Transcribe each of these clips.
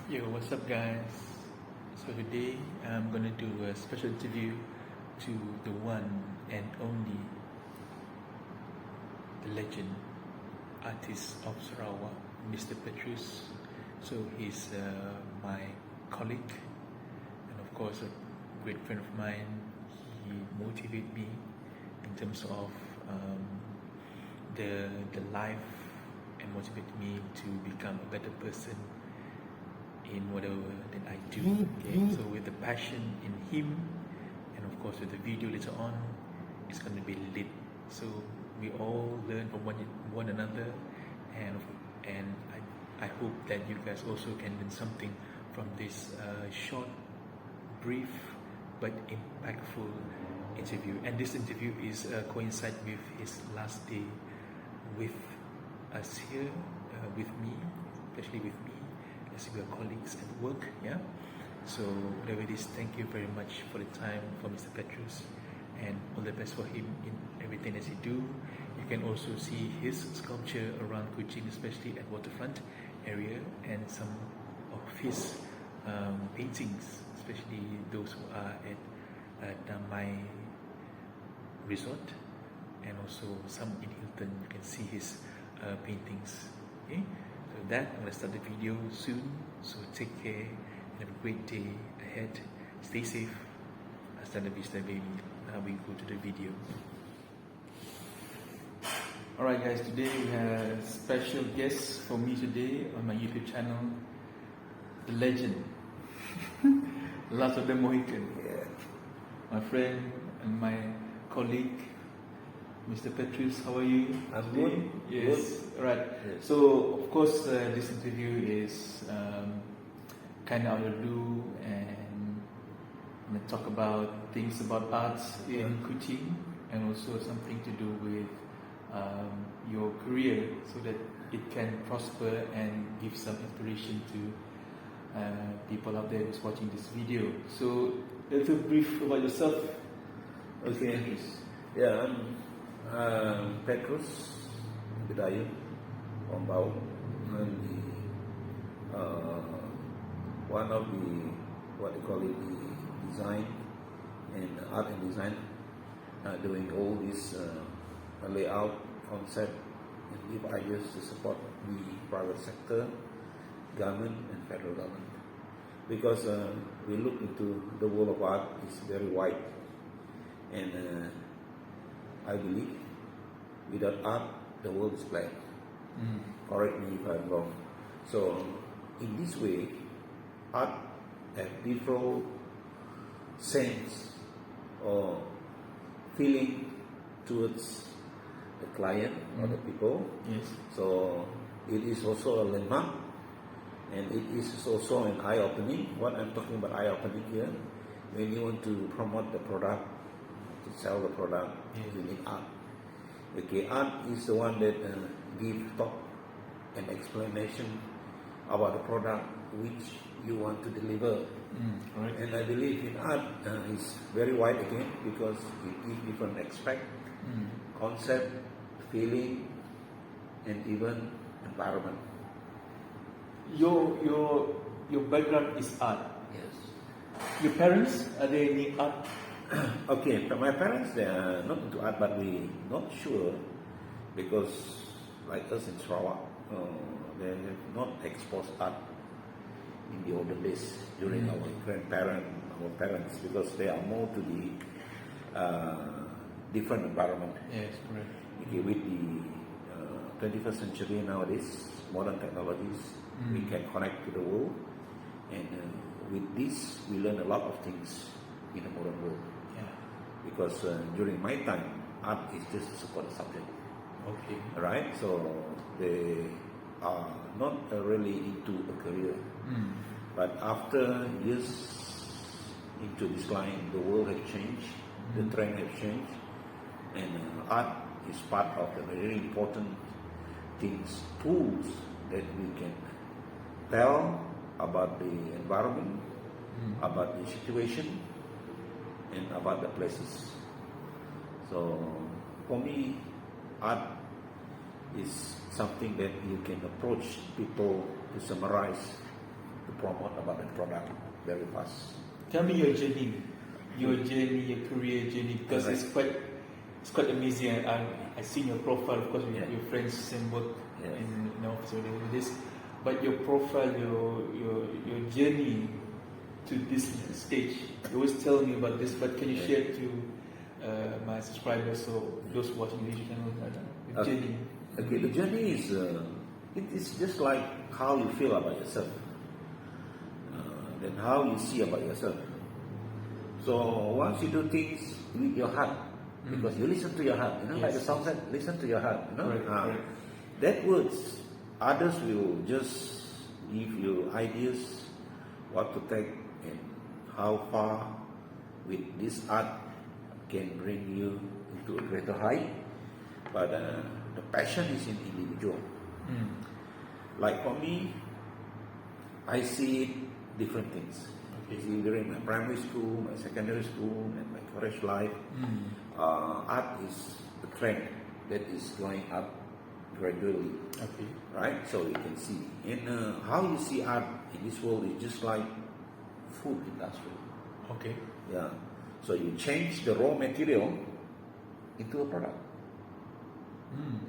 Yo, what's up, guys? So today I'm gonna do a special interview to the one and only, the legend, artist of Sarawak, Mr. Petrus. So he's my colleague and of course a great friend of mine. He motivated me in terms of the life and motivated me to become a better person in whatever that I do. Okay, so with the passion in him, and of course with the video later on, it's going to be lit. So we all learn from one another, and I hope that you guys also can learn something from this short, brief, but impactful interview. And this interview is coincide with his last day with us here, with me, especially with me, as we are colleagues at work. Yeah, so whatever it is, thank you very much for the time for Mr. Petrus, and all the best for him in everything that he do. You can also see his sculpture around Kuching, especially at waterfront area, and some of his paintings, especially those who are at my resort, and also some in Hilton. You can see his paintings. Okay, so that I'm gonna start the video soon. So take care and have a great day ahead. Stay safe. Hasta la vista, baby. Now we go to the video. Alright, guys, today we have a special guest for me today on my YouTube channel, the legend, Last of the Mohican. Yeah. My friend and my colleague, Mr. Petrus. How are you? I'm today? good. Yes. Good. Right. Yes. So of course this interview is kind of out of the blue, and I'm gonna talk about things about arts in Kuching, and also something to do with your career, so that it can prosper and give some inspiration to people out there who's watching this video. So a little brief about yourself. Okay. Petrus. Yeah, I'm Petrus Bidayu from Bau. I'm the one of the what they call it, the design and art and design, doing all this layout, concept, and give ideas to support the private sector, government, and federal government. Because we look into the world of art is very wide, and I believe without art the world is blank. Correct me if I'm wrong. So in this way, art has different sense or feeling towards the client or the people. Yes. So it is also a landmark, and it is also an eye-opening. What I'm talking about eye-opening here, when you want to promote the product, to sell the product, you need art. Okay, art is the one that give talk and explanation about the product which you want to deliver. Right. And I believe in art is very wide again, because it gives different aspect, concept, feeling, and even environment. Your background is art. Yes. Your parents, are they any art? Okay, but my parents, they are not into art, but we not sure, because like us in Sarawak, they have not exposed art in the olden days during our grandparents, our parents, because they are more to the different environment. Yes, correct. Okay, with the 21st century nowadays, modern technologies, we can connect to the world, and with this we learn a lot of things in the modern world. Yeah. Because during my time, art is just to support the subject. Okay. Right? So they are not really into a career. But after years into this line, the world has changed, the trend has changed, and art is part of the very important things, tools that we can tell about the environment, about the situation, and about the places. So for me, art is something that you can approach people to summarize to promote about the product very fast. Tell me your journey, your career journey, because Right. it's quite amazing. I seen your profile, of course, with Yeah. your friends, same work Yes. in office or with this, but your profile, your journey to this stage. You always tell me about this, but can you Yeah. share it to my subscribers or those watching the YouTube channel? The journey. Okay, the journey is it is just like how you feel about yourself, then how you see about yourself. So once you do things with your heart, because you listen to your heart, like the Yes. song said, listen to your heart. Correct. That words, others will just give you ideas what to take and how far with this art can bring you into a greater height. But the passion is in individual. Like for me, I see different things. Okay. See, during my primary school, my secondary school, and my college life, art is the trend that is going up gradually, Okay. right? So you can see. And how you see art in this world is just like food industry. Okay. Yeah. So you change the raw material into a product.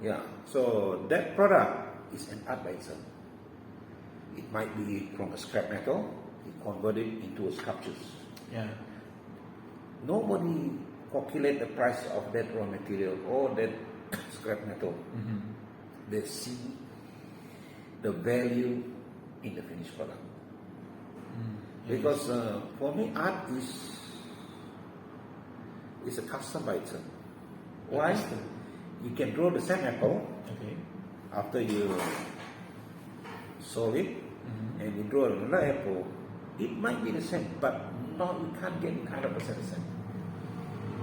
Yeah. So that product is an art by itself. It might be from a scrap metal, you convert it into a sculptures. Yeah. Nobody calculate the price of that raw material or that scrap metal. They see the value in the finished product. Because for me, art is a custom by itself. Why? Custom. You can draw the same apple Okay. after you solve it, and you draw another apple. It might be the same, but no, you can't get it 100% the same.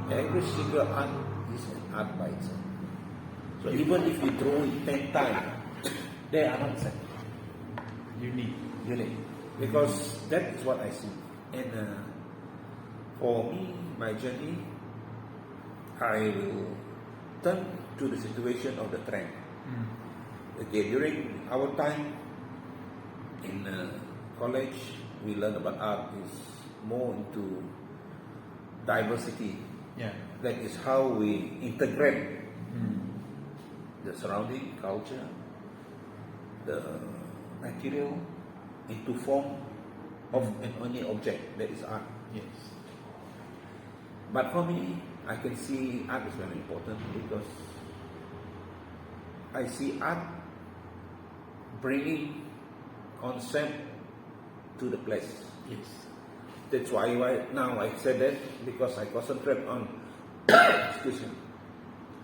Every single art is an art by itself. So even if you draw it 10 times, they are not the same. Unique. Unique. Because that is what I see. And for me, my journey, I will turn to the situation of the trend. Okay, during our time in college, we learn about art is more into diversity. Yeah. That is how we integrate the surrounding culture, the material into form of an only object that is art. Yes. But for me, I can see art is very important because I see art bringing concept to the place. Yes. That's why now I said that because I concentrate on excuse me,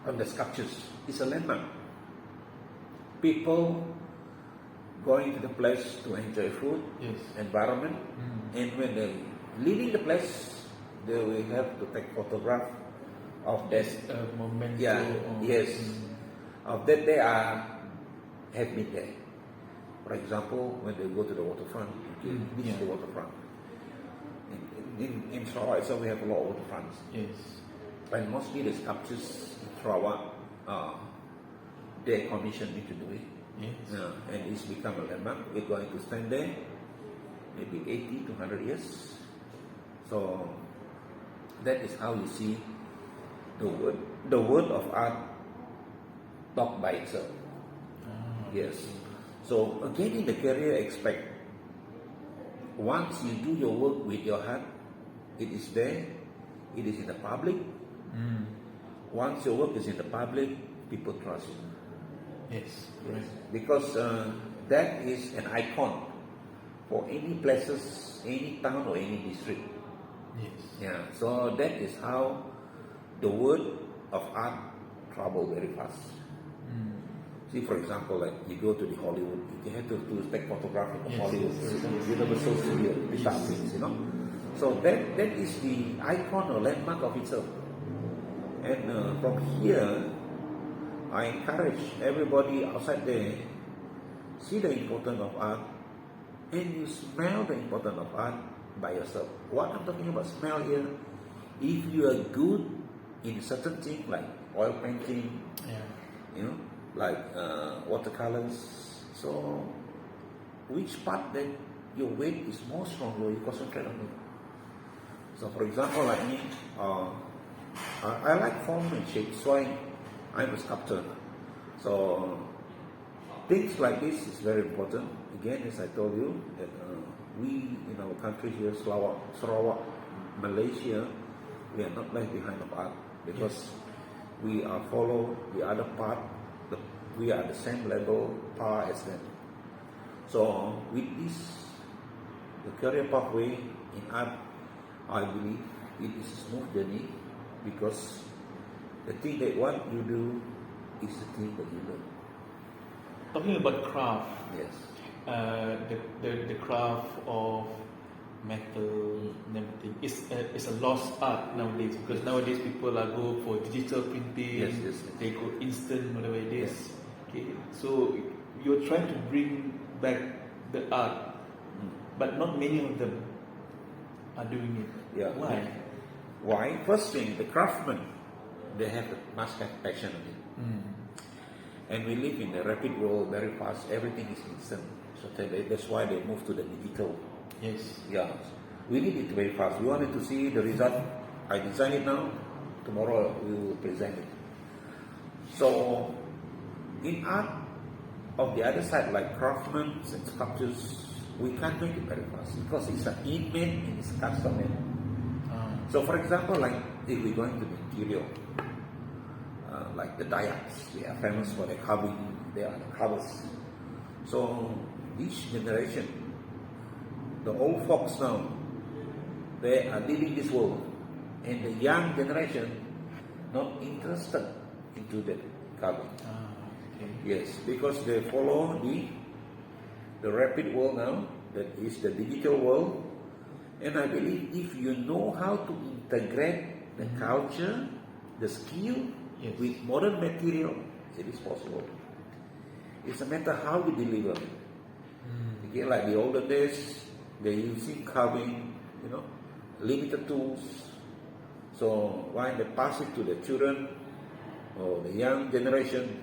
on the sculptures. It's a landmark. People going to the place to enjoy food, Yes. environment, and when they leaving the place, they will have to take photograph of that. Memento. Yeah, or- yes, of that they have been there. For example, when they go to the waterfront, okay, this is yeah. the waterfront. In Sarawak, so we have a lot of waterfronts. Yes. And mostly the sculptures in Sarawak, they commissioned me to do it. Yes. And it's become a landmark. We're going to stand there maybe 80 to 100 years. So that is how you see the word of art talk by itself. Yes. So again in the career aspect, once you do your work with your heart, it is there, it is in the public. Once your work is in the public, people trust you. Yes. Correct. Because that is an icon for any places, any town or any district. Yes. Yeah. So that is how the word of art travel very fast. See, for example, like you go to the Hollywood, you have to take photograph of the Yes, Hollywood, yes, Universal Studio, these type of things, you know. So that is the icon or landmark of itself. And from here, I encourage everybody outside there, see the importance of art, and you smell the importance of art by yourself. What I'm talking about smell here, if you are good in certain things like oil painting, Yeah. you know, like watercolors, so which part that your weight is more stronger, you concentrate on it. So for example, like me, I like form and shape, so I'm a sculptor. So things like this is very important. Again, as I told you, that we in our country here, Sarawak, Malaysia, we are not left behind of art because we are follow the other part. We are the same level par as them. So with this, the career pathway in art, I believe it is a smooth journey because the thing that what you do is the thing that you learn. Talking about craft, Yes. the craft of metal and everything is a lost art nowadays because nowadays people are go for digital printing. Yes. They go instant, whatever it is. Yes. Okay, so you're trying to bring back the art, but not many of them are doing it. Yeah. Why? Why? First thing, the craftsmen, must have passion in it. And we live in a rapid world, very fast. Everything is instant. So that's why they move to the digital. Yes. Yeah, we need it very fast. We wanted to see the result. I design it now. Tomorrow we will present it. So, in art, of the other side, like craftsmen and sculptures, we can't make it very fast because it's an in-made and it's custom-made. So, for example, like if we go into material, like the Dayaks, they are famous for their carving. They are the carvers. So, each generation, the old folks now, they are leaving this world, and the young generation not interested into that carving. Okay. Yes, because they follow the rapid world now, that is the digital world, and I believe if you know how to integrate the culture, the skill with modern material, it is possible. It's a matter how we deliver. Again, like the olden days, they're using carving, limited tools. So when they pass it to the children or the young generation,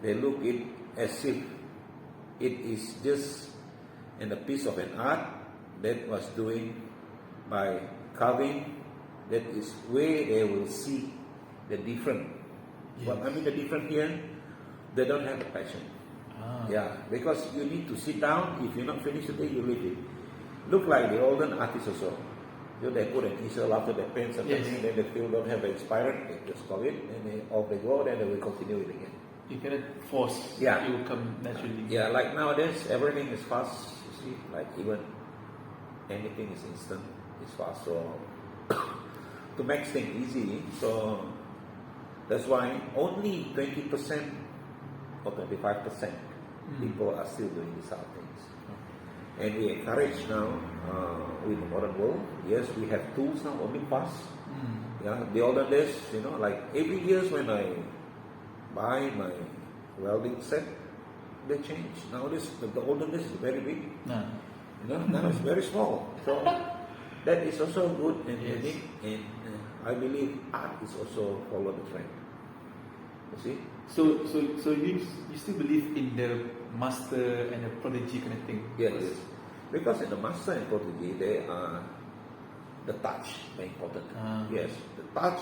they look it as if it is just a piece of an art that was doing by carving. That is where they will see the different. But I mean the different here, they don't have the passion. Yeah, because you need to sit down. If you're not finished today, you leave it. Look like the olden artists also. They put an easel after they paint something, then they feel don't have inspired, they just call it, and then off they go, then they will continue it again. You cannot force. Yeah. It will come naturally. Yeah, like nowadays, everything is fast. You see, like even anything is instant, it's fast. So to make things easy, so that's why only 20% or 25% people are still doing these other things. And we encourage now with the modern world. Yes, we have tools now, only fast. Yeah, the olden days, like every year when I buy my welding set, they change. Nowadays, the olden days is very big. Now it's very small. So that is also good and unique. And I believe art is also follow the trend. You see? So you still believe in the master and the prodigy kind of thing? Yes. Because in the master and prodigy, they are the touch very important. Yes, the touch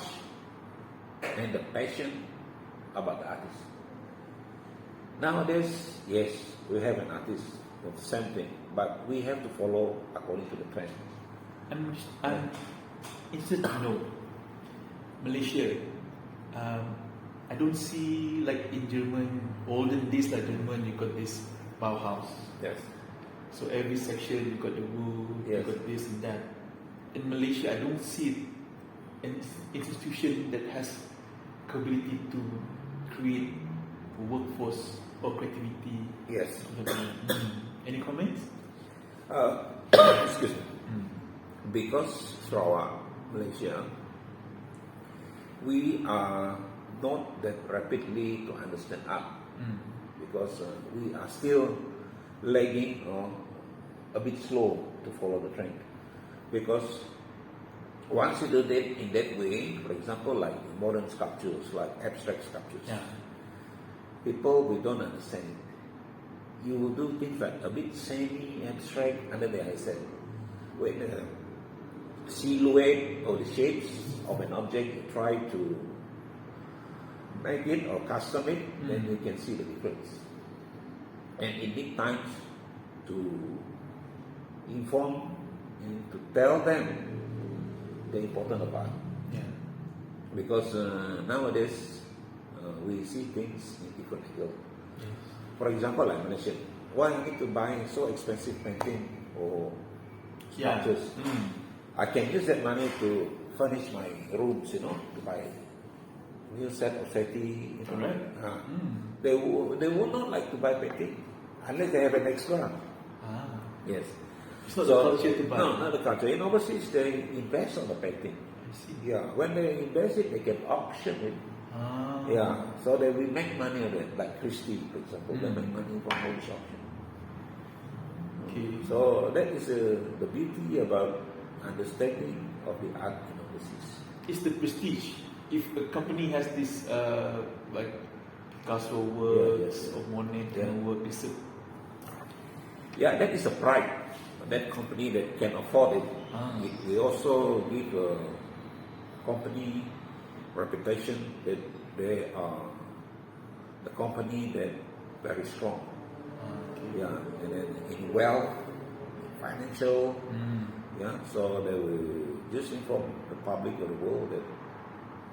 and the passion about the artist. Nowadays, yes, we have an artist of the same thing, but we have to follow according to the trend. I'm interested to know Malaysia. I don't see like in German, olden days like German, you got this Bauhaus. Yes. So every section you got the wood, you got this and that. In Malaysia, I don't see an institution that has capability to create a workforce or creativity. Yes. Any comments? Excuse me. Because Sarawak, Malaysia, we are not that rapidly to understand art because we are still lagging or a bit slow to follow the trend. Because once you do that in that way, for example, like modern sculptures, like abstract sculptures, people we don't understand it. you will do things like a bit semi-abstract, and then I said, when the silhouette or the shapes of an object, you try to make it or custom it, then you can see the difference. And it needs time to inform and to tell them the importance of art. Yeah. Because nowadays we see things in different angle. Yes. For example, like I mentioned, why I need to buy so expensive painting or sculptures? I can use that money to furnish my rooms, to buy a new set of settee. Correct. They would not like to buy painting unless they have an extra. Yes. It's not the culture to buy. No, not the culture. In overseas, they invest on the painting. I see. Yeah, when they invest it, they can auction it. Yeah, so they will make money on it. Like Christie, for example, they make money from all this auction. Okay. So that is the beauty about understanding of the art in overseas. It's the prestige. If a company has this like Picasso works or Monet work, it's a that is a pride. That company that can afford it. We also give a company reputation that they are the company that very strong. Yeah, and then in wealth, in financial. Yeah, so they will just inform the public of the world that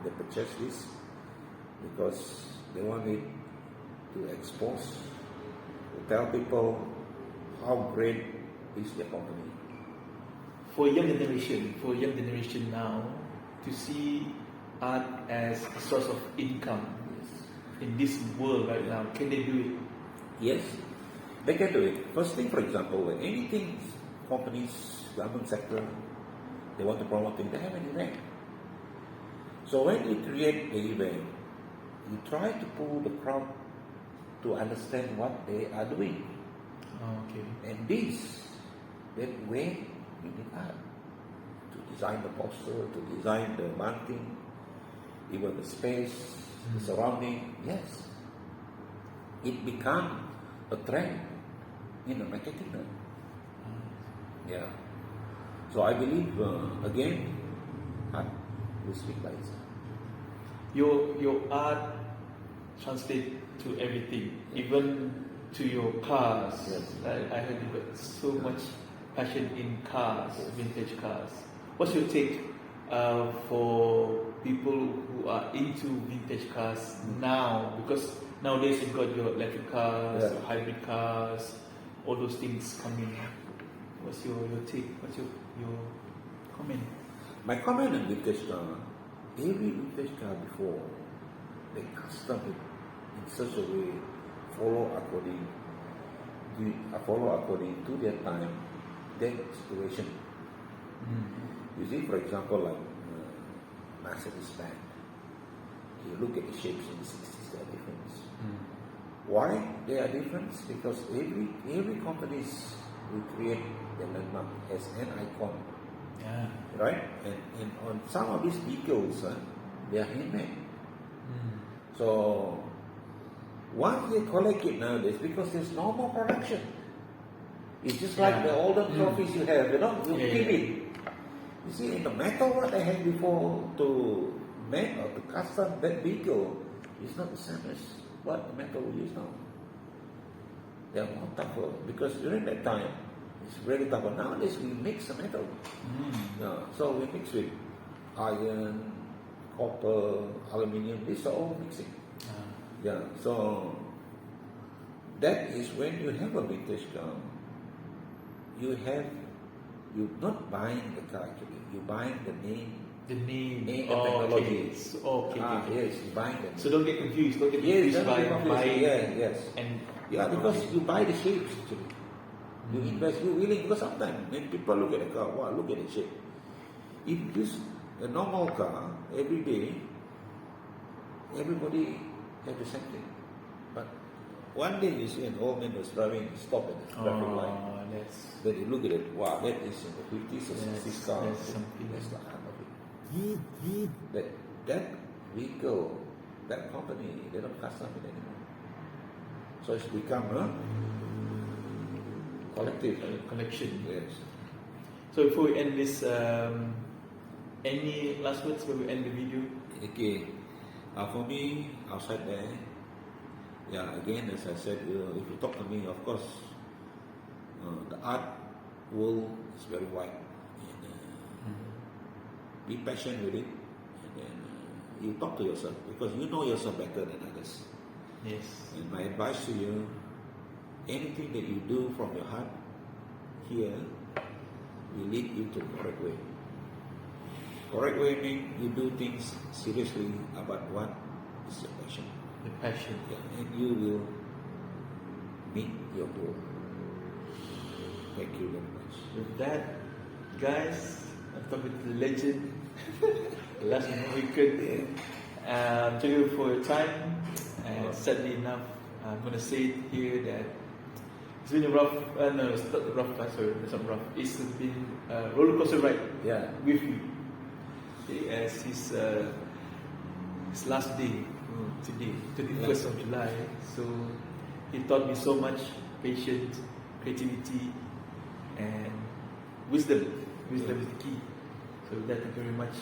they purchase this because they want it to expose, to tell people how great is their company. For young generation now, to see art as a source of income in this world right now, can they do it? Yes, they can do it. First thing, for example, when anything, companies, government sector, they want to promote things, they have an event. So when you create the event, you try to pull the crowd to understand what they are doing. And that way, you need art to design the poster, to design the mounting, even the space, the surrounding. Yes, it becomes a trend in the marketing. Yeah. So I believe again, art will speak by itself. Your art translates to everything, even to your cars. Yes. I heard you got so much passion in cars, vintage cars. What's your take for people who are into vintage cars now? Because nowadays you've got your electric cars, your hybrid cars, all those things coming. What's your take? What's your comment? My comment on vintage car, every vintage car before, they custom it in such a way, follow according to their time, their situation. You see, for example, like Mercedes-Benz, you look at the shapes in the 60s, they are different. Why they are different? Because every companies will create the landmark as an icon. Yeah. Right? And on some of these vehicles, they are handmade. So once they collect it nowadays, because there's no more production. It's just like the olden trophies you have, you keep it. You see, in the metal what they had before to make or to custom that vehicle is not the same as what the metal we use now. They are more tougher because during that time it's very tough. But nowadays we mix the metal. So we mix with iron, copper, aluminium. These are all mixing. Yeah. So that is when you have a vintage car. You're not buying the car actually. You're buying the name. The name and technology. Okay. Yes, you're buying the name. So don't get confused. Don't get confused by buying. Yes. And because you buy the shapes actually. You invest, you're willing, because sometimes when people look at the car, wow, look at the shape. If you use a normal car every day, everybody have the same thing. But one day you see an old man was driving, he stopped at the traffic light. Then you look at it, wow, that is in the 50s or 60s car. That's the art of it. That vehicle, that company, they don't custom it anymore. So it's become collective. collection. Yes. So before we end this, any last words before we end the video? Okay. For me, outside there, yeah, again, as I said, if you talk to me, of course, the art world is very wide. And, be patient with it, and then you talk to yourself because you know yourself better than others. Yes. And my advice to you, anything that you do from your heart here will lead you to the correct way. Correct way means you do things seriously about what is your passion. The passion. Yeah, and you will meet your goal. Thank you very much. With that, guys, I'm talking to the legend, last Mohican. Thank you for your time. And sadly enough, I'm going to say it here that it's been a rough, no, it's not a rough, sorry, it's not rough. It's been a roller coaster ride Yeah. with you. Okay, as his last day today, 31st of July. So he taught me so much patience, creativity, and wisdom. Wisdom is the key. So with that, thank you very much.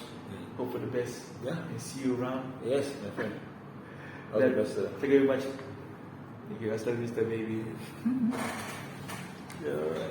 Hope for the best. Yeah. And see you around. Yes, my friend. All the best, sir. Thank you very much. Thank you. Hasta la vista, baby. Yeah.